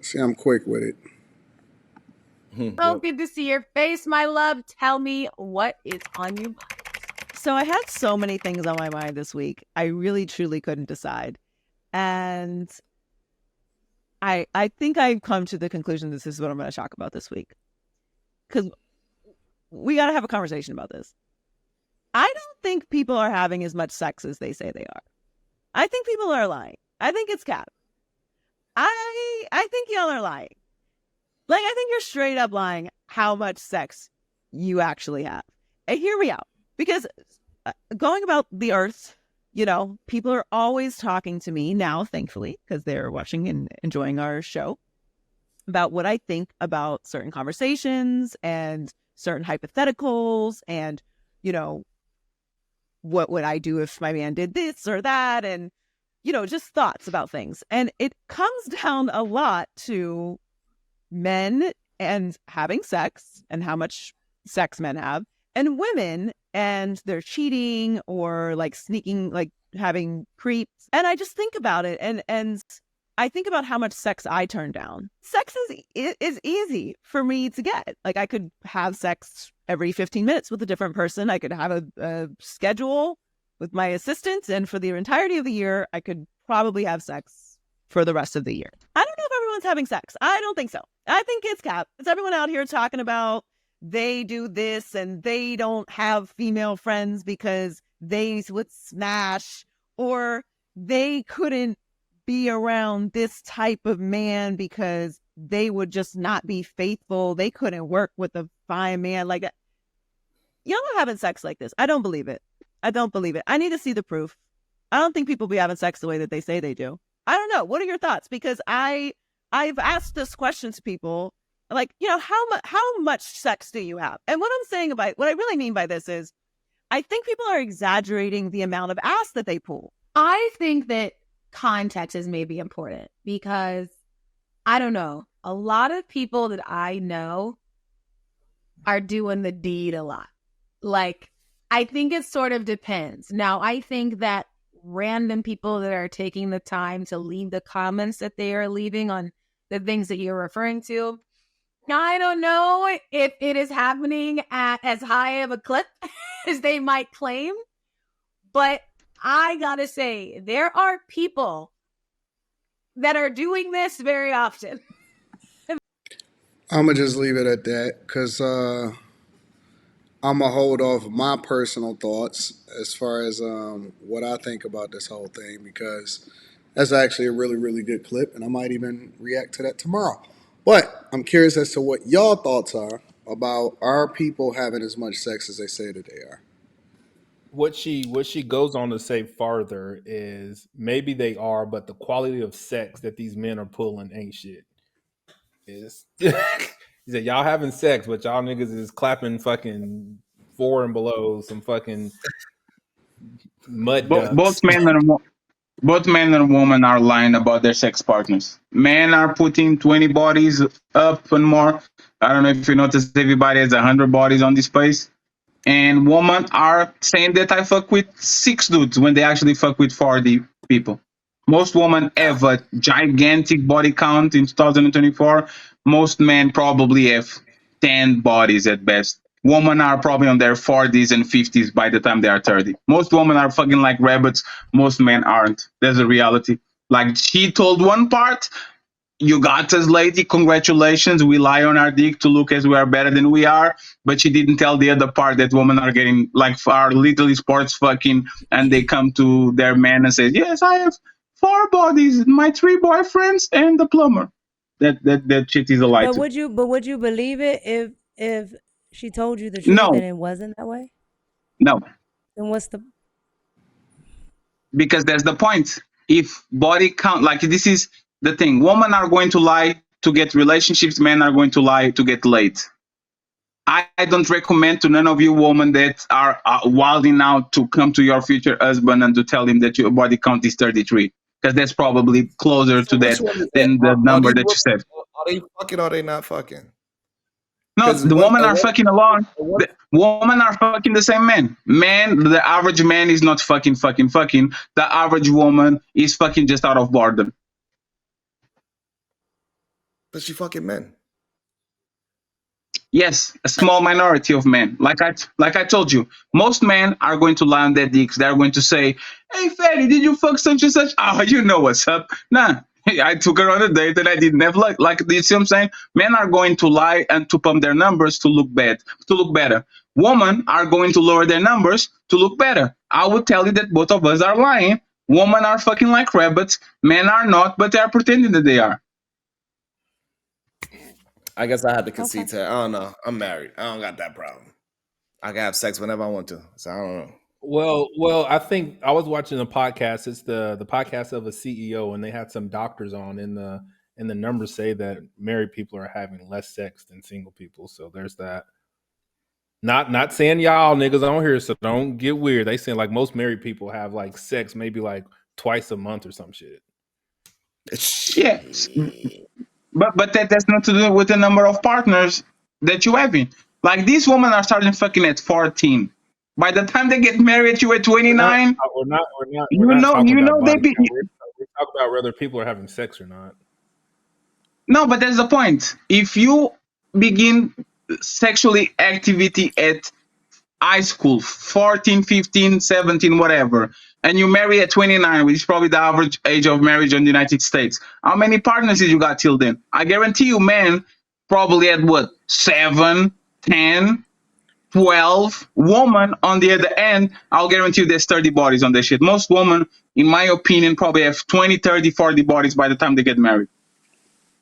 See, I'm quick with it. So Yep. good to see your face, my love. Tell me what is on your mind. So I had so many things on my mind this week. I really truly couldn't decide. And I think I've come to the conclusion this is what I'm going to talk about this week. Cuz we got to have a conversation about this. I don't think people are having as much sex as they say they are. I think people are lying. I think it's cap. I think y'all are lying. Like, I think you're straight up lying how much sex you actually have. And hear me out. Because going about the earth, people are always talking to me now, thankfully, because they're watching and enjoying our show, about what I think about certain conversations and certain hypotheticals and, what would I do if my man did this or that? And, just thoughts about things. And it comes down a lot to men and having sex and how much sex men have, and women and they're cheating or like sneaking, like having creeps. And I just think about it and I think about how much sex I turn down. Sex is easy for me to get. Like, I could have sex every 15 minutes with a different person. I could have a schedule with my assistant, and for the entirety of the year, I could probably have sex for the rest of the year. I don't know if everyone's having sex. I don't think so. I think it's cap. It's everyone out here talking about they do this and they don't have female friends because they would smash, or they couldn't be around this type of man because they would just not be faithful. They couldn't work with a fine man like that. Y'all are having sex like this. I don't believe it. I don't believe it. I need to see the proof. I don't think people be having sex the way that they say they do. I don't know. What are your thoughts? Because I've asked this question to people, like, how much sex do you have? And what I really mean by this is, I think people are exaggerating the amount of ass that they pull. I think that context is maybe important because, I don't know, a lot of people that I know are doing the deed a lot. Like, I think it sort of depends. Now, I think that random people that are taking the time to leave the comments that they are leaving on the things that you're referring to, I don't know if it is happening at as high of a clip as they might claim, but I gotta say, there are people that are doing this very often. I'm gonna just leave it at that because I'm gonna hold off my personal thoughts as far as what I think about this whole thing because that's actually a really, really good clip, and I might even react to that tomorrow. But I'm curious as to what y'all thoughts are about are people having as much sex as they say that they are. What she goes on to say farther is maybe they are, but the quality of sex that these men are pulling ain't shit. Is he said y'all having sex, but y'all niggas is clapping fucking four and below some fucking mud Bo- ducks. both men and wo- both men and women are lying about their sex partners. Men are putting 20 bodies up and more. I don't know if you noticed, everybody has 100 bodies on this place. And women are saying that I fuck with 6 dudes when they actually fuck with 40 people. Most women have a gigantic body count in 2024. Most men probably have 10 bodies at best. Women are probably on their 40s and 50s by the time they are 30. Most women are fucking like rabbits. Most men aren't. There's a reality. Like, she told one part, you got us, lady. Congratulations. We lie on our dick to look as we are better than we are. But she didn't tell the other part that women are getting, like, are literally sports fucking, and they come to their man and say, yes, I have 4 bodies, my 3 boyfriends, and the plumber. That shit is a lie But too. would you believe it if she told you the truth and No, it wasn't that way? no. Then what's the Because that's the point. If body count, like, this is the thing, women are going to lie to get relationships, men are going to lie to get laid. I don't recommend to none of you women that are wilding out to come to your future husband and to tell him that your body count is 33, because that's probably closer So to which that one is that? than the Are number these that you women, said. are they fucking or are they not fucking? No, Because the what women a are woman, fucking along. a woman The women are fucking the same man. Man, the average man is not fucking. The average woman is fucking just out of boredom. Does she fucking men? Yes, a small minority of men. Like I told you, most men are going to lie on their dicks. They're going to say, "Hey, fatty, did you fuck such and such?" Oh, you know what's up? Nah, I took her on a date and I didn't have luck. Like, you see what I'm saying? Men are going to lie and to pump their numbers to look better. Women are going to lower their numbers to look better. I would tell you that both of us are lying. Women are fucking like rabbits. Men are not, but they are pretending that they are. I guess I had to concede Okay. to her. I don't know. I'm married. I don't got that problem. I can have sex whenever I want to. So I don't know. Well, I think I was watching a podcast. It's the podcast of a CEO, and they had some doctors on, and the numbers say that married people are having less sex than single people. So there's that. Not saying y'all niggas on here, so don't get weird. They saying like most married people have like sex maybe like twice a month or some shit. Yeah, Shit. but that's not to do with the number of partners that you having. Like, these women are starting fucking at 14. By the time they get married, you at We're not 29. we're not we're not we're You not know, talking you about know they body be count. We're talking about whether people are having sex or not. no, but that's the point. If you begin sexually activity at high school, 14, 15, 17, whatever, and you marry at 29, which is probably the average age of marriage in the United States, how many partners did you got till then? I guarantee you, men probably had what, 7, 10, 12. Woman, on the other end, I'll guarantee you there's 30 bodies on their shit. Most women, in my opinion, probably have 20, 30, 40 bodies by the time they get married.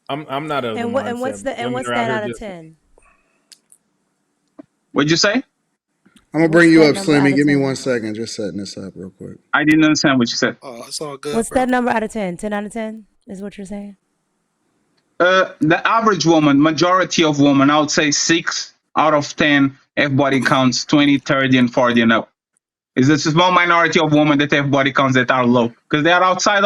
I'm not of the mindset. And Women what's are out that here out of just 10? What'd you say? I'm gonna What's bring you that up, number out Slimmy. of Give me 10? 1 second. Just setting this up real quick. I didn't understand what you said. Oh, it's all good, What's bro. that number out of 10? 10 out of 10 is what you're saying? The average woman, majority of women, I would say 6 out of 10 have body counts 20, 30, and 40 and up. It's a small minority of women that have body counts that are low because they are outside.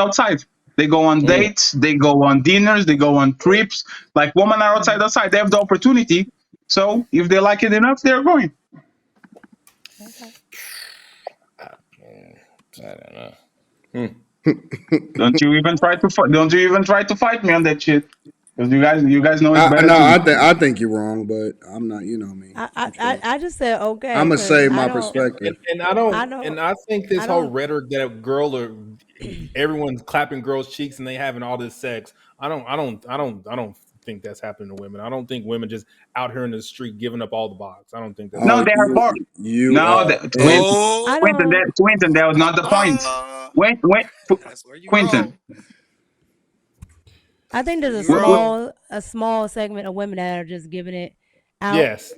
They go on dates, they go on dinners, they go on trips. Like, women are outside. They have the opportunity. So if they like it enough, they're going. Okay. I don't know. Don't you even try to fight me on that shit. Because you guys know it's I better no, to I me. think I think you're wrong, but I'm not. You know me. I, I, I just said okay I'm gonna because say I my don't, perspective. and I don't, I think this I whole don't. rhetoric that everyone's clapping girls' cheeks and they having all this sex. I don't think that's happening to women. I don't think women just out here in the street giving up all the box. I don't think that's No, Oh, they happening. are you bored. you No, are in. I Oh, Quentin, that was not the point. Wait, that's where you Quentin. wrong. I think That's where there's you wrong. a small segment of women that are just giving it out,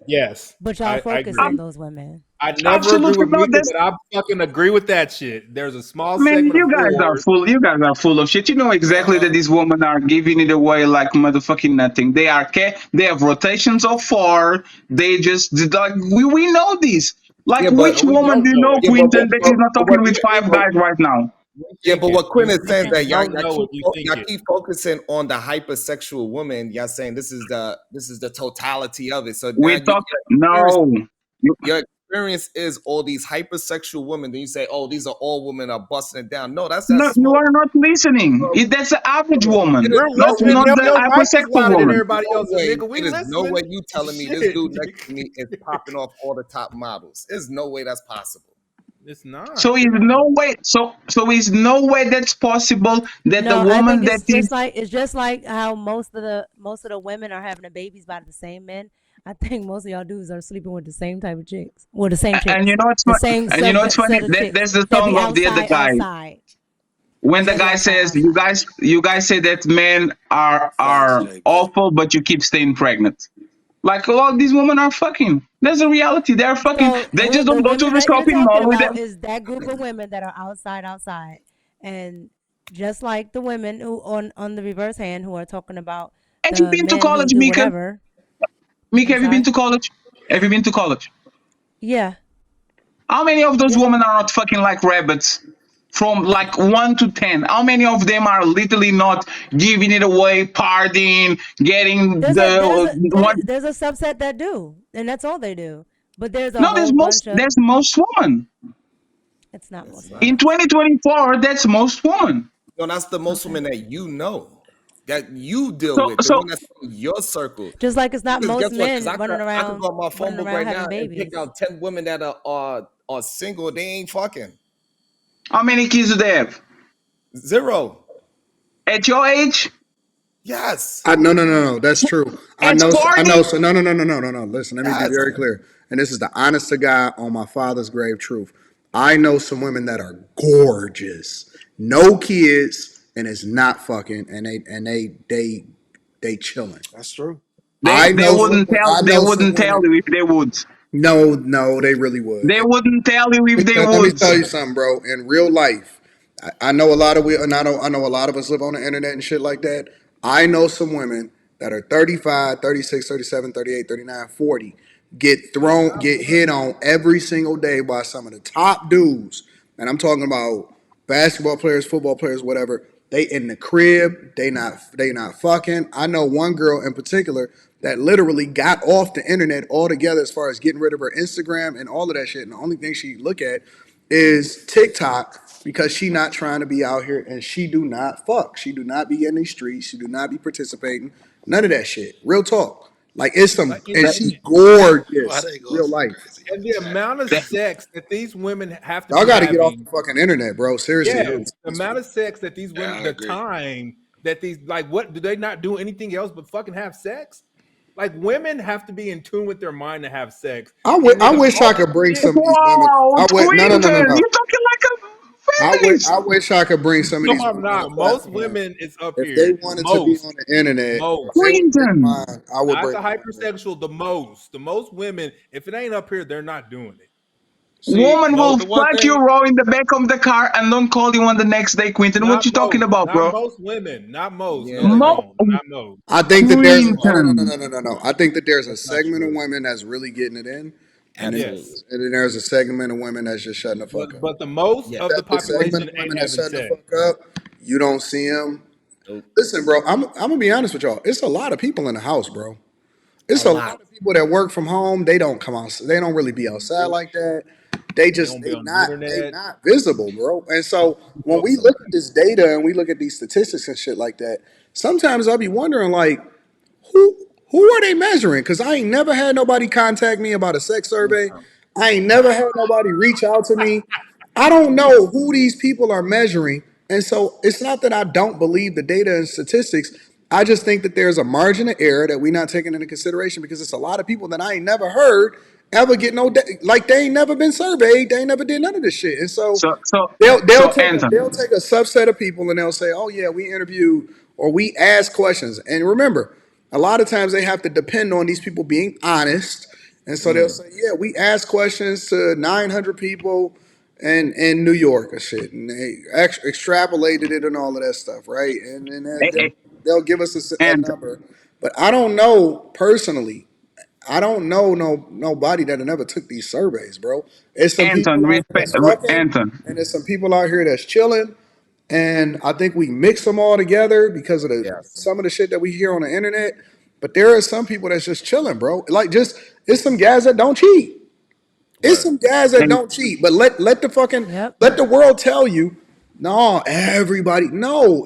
Yes. but y'all I focus agree. on those women. I never agree Absolutely with not. Mika, but I fucking agree with that shit. There's a small Man, segment of whores. you guys are full of shit. You know exactly that these women are giving it away like motherfucking nothing. They have rotations of 4. They just, like, we know this. Like, Yeah, but which No, we woman don't do you know know, it. yeah, Quinton, that is not talking what with 5 but, guys right now? We yeah, think but it. what Quinn is saying is that Don't know it. We think y'all it. keep focusing on the hypersexual woman. Y'all saying this is the totality of it. So now We you talk, your experience, no. You- your experience is all these hypersexual women. Then you say, oh, these are all women are busting it down. No, that's that No, you small. are not listening. That's the average It woman, is We're no not way. listening. the Your mic is hypersexual louder than woman. everybody No else's, way. nigga. We It is no way listening. you telling me this Shit. dude next to me is popping off all the top models. There's no way that's possible. It's not. So is no way. So is no way that's possible that the No, I woman think that is. it's just like how most of the women are having the babies by the same men. I think most of y'all dudes are sleeping with the same type of chicks. Well, the same And you chicks. know what's The fun, same and you know what's funny? set of chicks That's the that be tongue of the other guy. outside. When the That be guy says, "You outside. guys say that men Facts, are JB. awful, but you keep staying pregnant." Like, a lot of these women are fucking. There's a reality. They're fucking. So They just the don't go to women the that you're shopping talking mall with them. about is that group of women that are outside, and just like the women who on the reverse hand who are talking about Have you the been to men who college, do Mika? whatever. Mika, I'm have you been sorry. to college? Have you been to college? Yeah, How many of those yeah. women are not fucking like rabbits? From like 1 to 10, how many of them are literally not giving it away, partying, getting the one? There's a subset that do, and that's all they do. But there's a No, whole bunch of. there's most women It's not It's most in not. women. 2024. That's most women. No, that's the most Okay. women that you know. that you deal So with, the so one that's in your circle. Just like it's not Because most guess what? Because men running I could go around on my phone book right having now and pick babies. out 10 women that are single. They ain't fucking. how many kids do they have? 0. At your age? Yes. No. That's true. I At know. I 40? know. So no. Listen, let me be Yes. very clear. And this is the honest to God on my father's grave truth. I know some women that are gorgeous, no kids, and is not fucking, and they chilling. That's true. I They know some. wouldn't tell I they know some wouldn't tell women. you if they would. No, they really would. They wouldn't tell you if they Let me would. tell you something, bro. In real life, I know a lot of I know a lot of us live on the internet and shit like that. I know some women that are 35, 36, 37, 38, 39, 40, get hit on every single day by some of the top dudes. And I'm talking about basketball players, football players, whatever. They in the crib, they not fucking. I know one girl in particular that literally got off the internet altogether as far as getting rid of her Instagram and all of that shit. And the only thing she look at is TikTok because she not trying to be out here and she do not fuck. She do not be in these streets. She do not be participating. None of that shit. Real talk. Like it's some, Like, and, and That, she Why gorgeous. they go Real so life. crazy? and the amount of that, sex that these women have to Y'all be got to get off the having. fucking internet, bro. Seriously, it Yes, the irritates me. amount of sex that these Yeah, women, I the agree. time that these, like, what do they not do anything else but fucking have sex? Like, women have to be in tune with their mind to have sex, and I then wish all I the could bring shit. some of these women. wow, I would Quentin, no. you're talking like a feminist. I wish I could bring some of No, these I'm women on not. the Most platform. women is up If they here. wanted to be on the internet, if they Most, would bring Quentin. mine, I would not bring the them on here. hypersexual. The most women. If it ain't up here, they're not doing it. See, Woman will the one fuck you thing. raw in the back of the car and don't call you on the next day, Quentin. What Not you talking most. about, Not bro? most women. Not most. No, Yeah, they they Mo- won't. Not most. I think that there's Quentin. no. I think that there's a That's not segment of true. women that's really getting it in, Yes, and then there's a segment of women that's just shutting the fuck up. but the most Yeah. of the The segment population of ain't women that's having shutting the sex. fuck up, you don't see them. Nope. Listen, bro, I'm gonna be honest with y'all. It's a lot of people in the house, bro. A It's a lot. lot of people that work from home. They don't come out. They don't really be outside like that. They don't be on the They internet. not visible, bro. And so when Well, we look at this data and we look at these statistics and shit like that, sometimes I'll be wondering like who are they measuring? Because I ain't never had nobody contact me about a sex survey. I ain't never had nobody reach out to me. I don't know who these people are measuring. And so it's not that I don't believe the data and statistics. I just think that there's a margin of error that we're not taking into consideration because it's a lot of people that I ain't never heard ever get like they ain't never been surveyed. They ain't never did none of this shit. And so So Anton, they'll take a subset of people and they'll say, "Oh yeah, we interviewed or we asked questions." And remember, a lot of times they have to depend on these people being honest, and so they'll say, "Yeah, we asked questions to 900 people in New York or shit," and they extrapolated it and all of that stuff, right? And then eh, eh, they'll give us a Anton, number, but I don't know personally. I don't know nobody that never took these surveys, bro. It's some Anton, people out here that's fucking, Anton. and there's some people out here that's chilling. And I think we mix them all together because of the Yes. some of the shit that we hear on the internet. But there are some people that's just chilling, bro. Like just it's some guys that don't cheat. It's Word. some guys that And don't cheat. But let the fucking Yep. let the world tell you, no, everybody. No,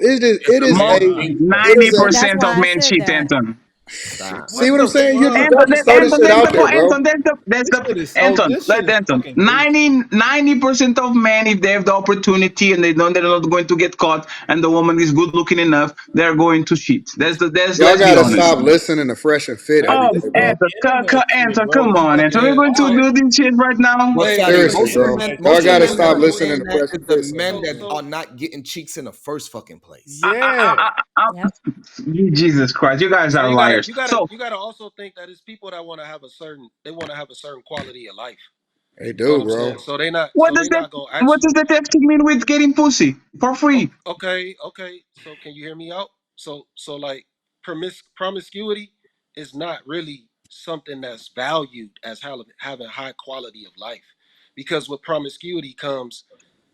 they ain't it is a But that's 90% of why I men said cheat, that. Anton. Stop. see What what I'm the saying? fuck? Y'all just throw this Anton, shit that's out the there, point. bro. Anton, that's This the shit is so. Anton. This shit Let is Anton. fucking goofy. 90% of men, if they have the opportunity and they know they're not going to get caught, and the woman is good looking enough, they're going to cheat. That's Y'all let's be gotta honest. stop listening to Fresh and Fit Like every Oh, this day, is bro. some internet shit, Anton, bro. come These on, Anton. We're fucking Yeah. going to All right. do this shit right now. Well, Hey, Saudi, Seriously, this bro. internet Y'all most of shit the gotta is men that stop are fucking. listening saying to that Fresh is and the Fit men that sometimes. are not getting cheeks in the first fucking place. Yeah. Yep. Jesus Christ, you guys So are liars. So, you gotta also think that it's people that want to have a certain quality of life. They You know do, what I'm bro. saying? what They does that not gonna what actually. does that have to mean with getting pussy for free? Okay. So can you hear me out? So like promiscuity is not really something that's valued as having high quality of life, because with promiscuity comes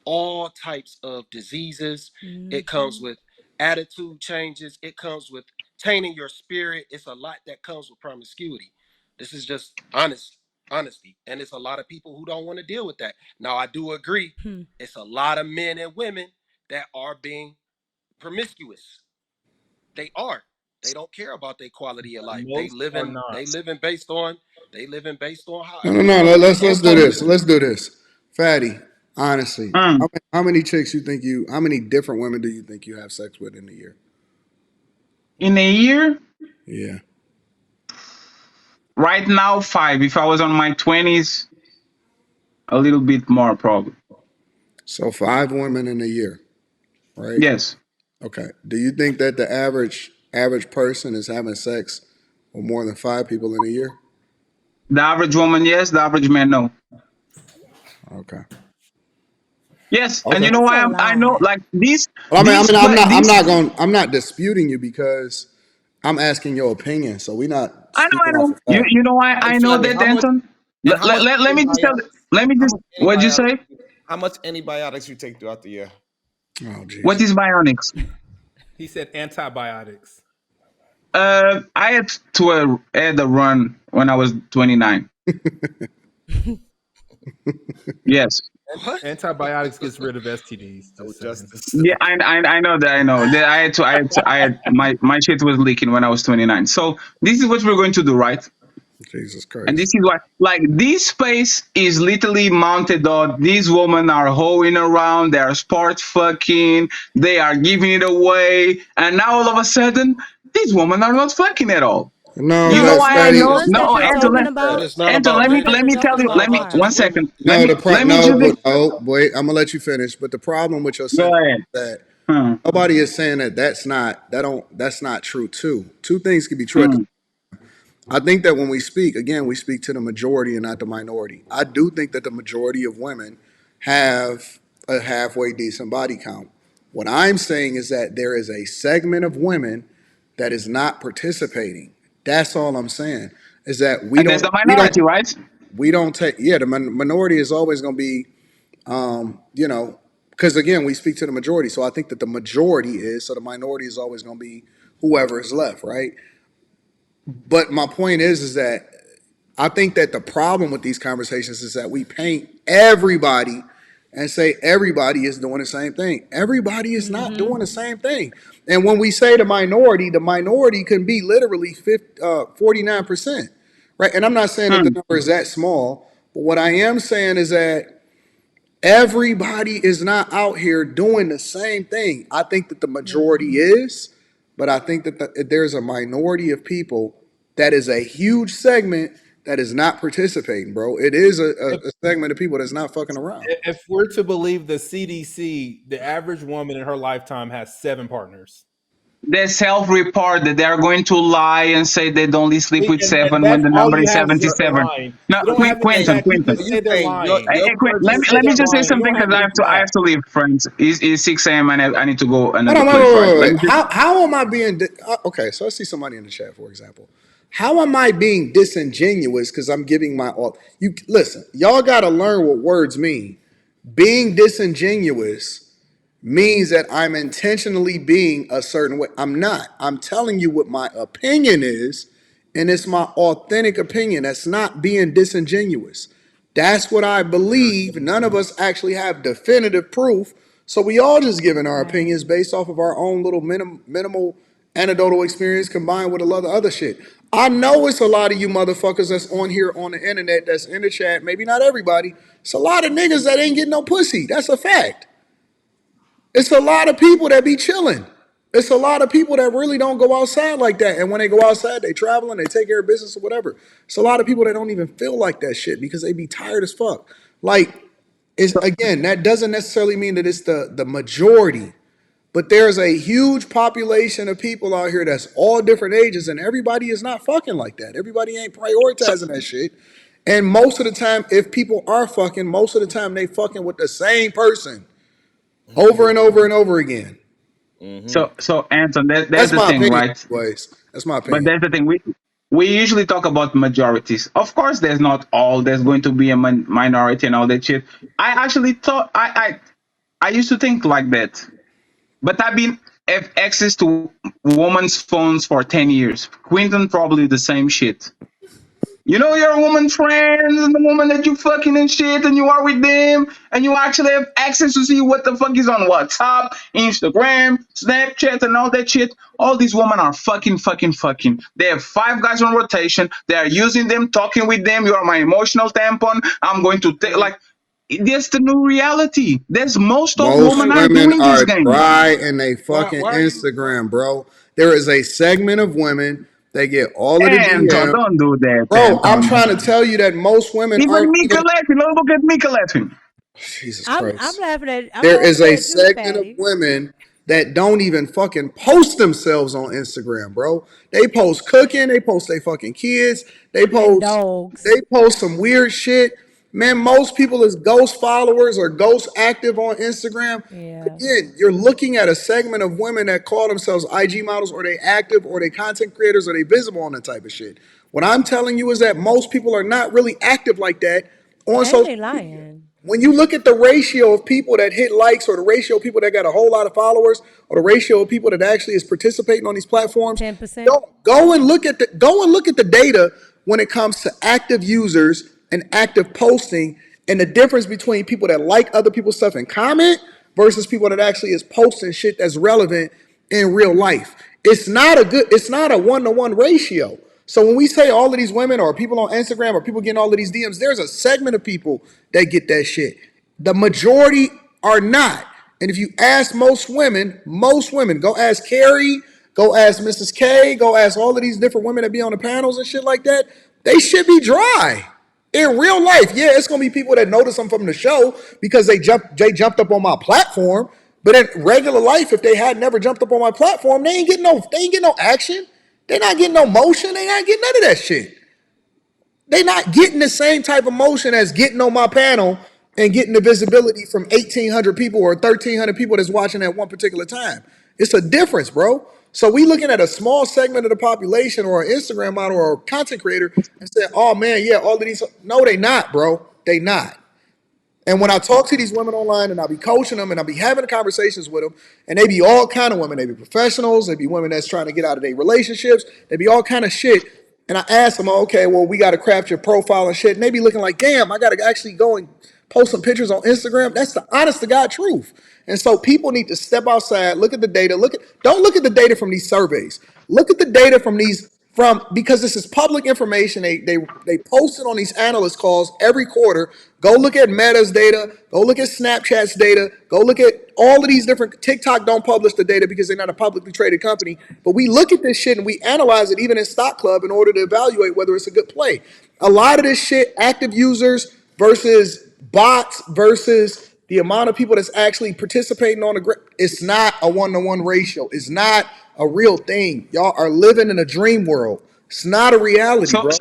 all types of diseases. It comes Hmm. with attitude changes. It comes with tainting your spirit. It's a lot that comes with promiscuity. This is just honesty. And it's a lot of people who don't want to deal with that. Now, I do agree. Hmm. It's a lot of men and women that are being promiscuous. They are. They don't care about their quality of life. They Most are living. not. They living based on. They living based on how. No, no, no. Let's do this. Let's do this. Fatty, honestly, Mm. how many chicks you think you? How many different women do you think you have sex with in a year? In a year, Yeah. right now, 5. If I was on my 20s, a little bit more probably. So 5 women in a year, right? Yes. Okay. Do you think that the average person is having sex with more than 5 people in a year? The average woman, yes. The average man, no. Okay. Yes, and Okay. you know That's why a I know lie. like this Well, this I'm this. not going. I'm not disputing you because I'm asking your opinion. So we're not I speaking off know. of fact. You know why Hey, I know Fatty, that, how much Anton? and how much Let me just tell. antibiotics? Let me How just. much What'd you antibiotics? say? How much antibiotics you take throughout the year? Oh What Jesus. is bionics? He said antibiotics. I had a run when I was 29. Yes. What? Antibiotics gets rid of STDs. No Just saying. justice. Yeah, I know that. I know that. I had my shit was leaking when I was 29. So this is what we're going to do, right? Jesus And this Christ. is why, like, this space is literally mounted on. These women are hoeing around, they are sport fucking, they are giving it away, and now all of a sudden, these women are not fucking at all. No, You know No, why I the Fatty. know? ones No, that you're Anton, talking But about, it's not Anton, the about ones women. that let you're me talking tell you. It's not about Let me about are. one just women. second. No, Let me just no. Wait, I'm gonna let you finish. But the problem with your go sentence ahead. is that Hmm, nobody is saying that that's not true too. Two things can be true at the. hmm. I think that when we speak, again, we speak to the majority and not the minority. I do think that the majority of women have a halfway decent body count. What I'm saying is that there is a segment of women that is not participating. That's all I'm saying. Is that And that's the minority, right? we don't take, yeah, the minority is always going to be, you know, because again, we speak to the majority. So I think that the majority is, so the minority is always going to be whoever is left, right? But my point is that I think that the problem with these conversations is that we paint everybody and say everybody is doing the same thing. Everybody is not Mm-hmm. doing the same thing. And when we say the minority can be literally 49%, right? And I'm not saying that the Hmm. number is that small, but what I am saying is that everybody is not out here doing the same thing. I think that the majority is, but I think that there's a minority of people that is a huge segment that is not participating, bro. It is If, a segment of people that's not fucking around. if we're to believe the CDC, the average woman in her lifetime has 7 partners. They self-report that they are going to lie and say they only sleep with And 7 when that's the all number you is have is that they're 77. lying. No, You don't have any Saying, Quentin, facts. You Quentin. just so you say they're saying lying. Hey, your let You me say let me they're just say lying. You something don't because have any I have facts. to leave, friends. It's 6 a.m. and I need to go Hold another on, place, right? Let me wait. just. How am I being? Okay, so I see somebody in the chat, for example. How am I being disingenuous? Because I'm giving my all. You listen, y'all got to learn what words mean. Being disingenuous means that I'm intentionally being a certain way. I'm not. I'm telling you what my opinion is, and it's my authentic opinion. That's not being disingenuous. That's what I believe. None of us actually have definitive proof. So we all just giving our Right. opinions based off of our own little minimal anecdotal experience combined with a lot of other shit. I know it's a lot of you motherfuckers that's on here on the internet, that's in the chat. Maybe not everybody. It's a lot of niggas that ain't getting no pussy. That's a fact. It's a lot of people that be chilling. It's a lot of people that really don't go outside like that. And when they go outside, they travel and they take care of business or whatever. It's a lot of people that don't even feel like that shit because they be tired as fuck. Like, it's again, that doesn't necessarily mean that it's the majority, but there's a huge population of people out here that's all different ages, and everybody is not fucking like that. Everybody ain't So, prioritizing that shit. And most of the time, if people are fucking, most of the time they fucking with the same person over and over and over again. Mm-hmm. so Anton, that's That's the my thing, opinion, right? anyways. That's my But opinion. that's the thing. We usually talk about majorities. Of course, there's not all. There's going to be a minority and all that shit. I actually thought I used to think like that. But I've been have access to women's phones for 10 years. Quinton probably the same shit. You know your woman friends and the woman that you fucking and shit, and you are with them, and you actually have access to see what the fuck is on WhatsApp, Instagram, Snapchat, and all that shit. All these women are fucking, fucking, fucking. They have 5 guys on rotation. They are using them, talking with them. You are my emotional tampon. I'm going to take like. That's the new reality. That's most of So Most women like, are women doing this are game. dry in they fucking why are you? Instagram, bro. There is a segment of women that get all of the Anton, DM. don't do that, Bro, I'm Anton. trying to tell you that most women Even aren't Mika even. laughing. Look at Mika laughing. Jesus I'm Christ. laughing at There is a you, segment of fatty. women that don't even fucking post themselves on Instagram, bro. They post cooking, they post their fucking kids, And dogs. they post some weird shit. Man, most people is ghost followers or ghost active on Instagram. Yeah. Again, you're looking at a segment of women that call themselves IG models, or they active, or they content creators, or they visible on that type of shit. What I'm telling you is that most people are not really active like that on And social they media. lying. When you look at the ratio of people that hit likes, or the ratio of people that got a whole lot of followers, or the ratio of people that actually is participating on these platforms, 10%. go and look at the data when it comes to active users and active posting, and the difference between people that like other people's stuff and comment versus people that actually is posting shit that's relevant in real life. It's not a 1-to-1 ratio. So when we say all of these women or people on Instagram or people getting all of these DMs, there's a segment of people that get that shit. The majority are not. And if you ask most women, go ask Carrie, go ask Mrs. K, go ask all of these different women that be on the panels and shit like that, they should be dry. In real life, yeah, it's gonna be people that notice them from the show because they jumped up on my platform. But in regular life, if they had never jumped up on my platform, they ain't getting no action. They not getting no motion. They not getting none of that shit. They not getting the same type of motion as getting on my panel and getting the visibility from 1,800 people or 1,300 people that's watching at one particular time. It's a difference, bro. So we looking at a small segment of the population or an Instagram model or a content creator and saying, oh man, yeah, all of these. No, they not, bro. They not. And when I talk to these women online and I be coaching them and I be having conversations with them, and they be all kind of women. They be professionals. They be women that's trying to get out of their relationships. They be all kind of shit. And I ask them, okay, well, we got to craft your profile and shit. And they be looking like, damn, I got to actually go and post some pictures on Instagram. That's the honest to God truth. And so people need to step outside, look at the data. Don't look at the data from these surveys. Look at the data from because this is public information. They post it on these analyst calls every quarter. Go look at Meta's data. Go look at Snapchat's data. Go look at all of these different. TikTok don't publish the data because they're not a publicly traded company. But we look at this shit and we analyze it even in Stock Club in order to evaluate whether it's a good play. A lot of this shit, active users versus bots versus the amount of people that's actually participating on it's not a 1-to-1 ratio. It's not a real thing. Y'all are living in a dream world. It's not a reality, So, bro.